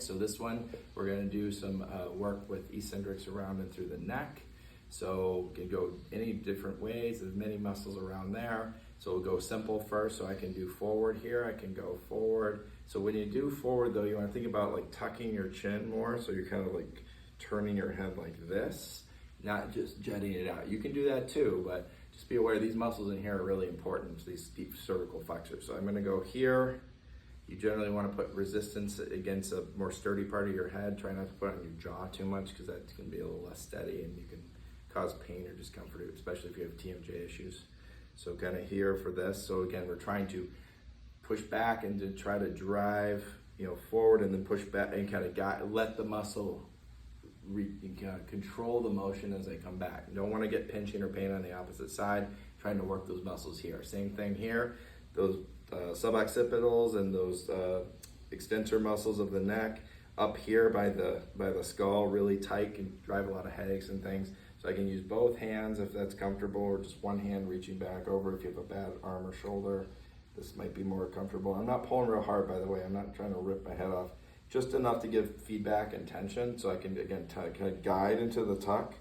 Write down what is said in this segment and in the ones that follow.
So this one, we're gonna do some work with eccentrics around and through the neck. So we can go any different ways. There's many muscles around there. So we'll go simple first. So I can do forward here. I can go forward. So when you do forward though, you wanna think about like tucking your chin more. So you're kind of like turning your head like this, not just jetting it out. You can do that too, but just be aware these muscles in here are really important, these deep cervical flexors. So I'm gonna go here. You generally want to put resistance against a more sturdy part of your head. Try not to put it on your jaw too much because that can be a little less steady and you can cause pain or discomfort, especially if you have TMJ issues. So kind of here for this. So again, we're trying to push back and to try to drive, forward and then push back and kind of let the muscle kind of control the motion as they come back. You don't want to get pinching or pain on the opposite side. Trying to work those muscles here. Same thing here. Those suboccipitals and those extensor muscles of the neck up here by the skull really tight can drive a lot of headaches and things. So I can use both hands if that's comfortable, or just one hand reaching back over if you have a bad arm or shoulder. This might be more comfortable. I'm not pulling real hard, by the way. I'm not trying to rip my head off. Just enough to give feedback and tension, so I can again kind of guide into the tuck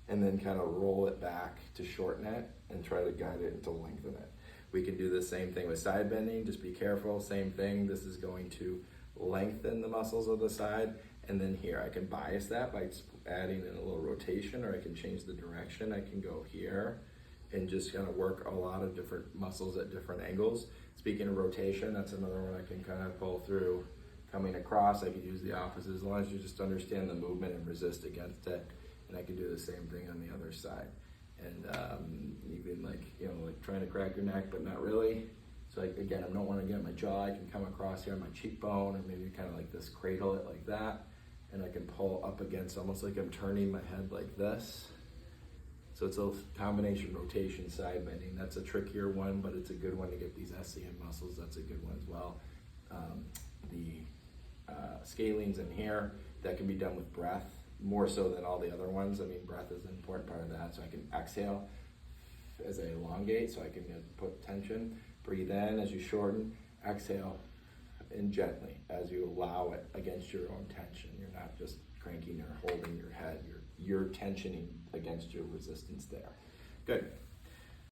and then kind of roll it back to shorten it and try to guide it to lengthen it. We can do the same thing with side bending. Just be careful, same thing. This is going to lengthen the muscles of the side. And then here, I can bias that by adding in a little rotation, or I can change the direction. I can go here and just kind of work a lot of different muscles at different angles. Speaking of rotation, that's another one I can kind of pull through. Coming across, I can use the opposite as long as you just understand the movement and resist against it. And I can do the same thing on the other side. And even like trying to crack your neck, but not really. So again, I don't want to get my jaw. I can come across here on my cheekbone, or maybe kind of like this, cradle it like that. And I can pull up against, almost like I'm turning my head like this. So it's a combination rotation, side bending. That's a trickier one, but it's a good one to get these SCM muscles. That's a good one as well. The scalenes in here, that can be done with breath, more so than all the other ones. I mean, breath is an important part of that. So I can exhale as I elongate, so I can put tension. Breathe in as you shorten, exhale, and gently as you allow it against your own tension. You're not just cranking or holding your head. You're tensioning against your resistance there. Good.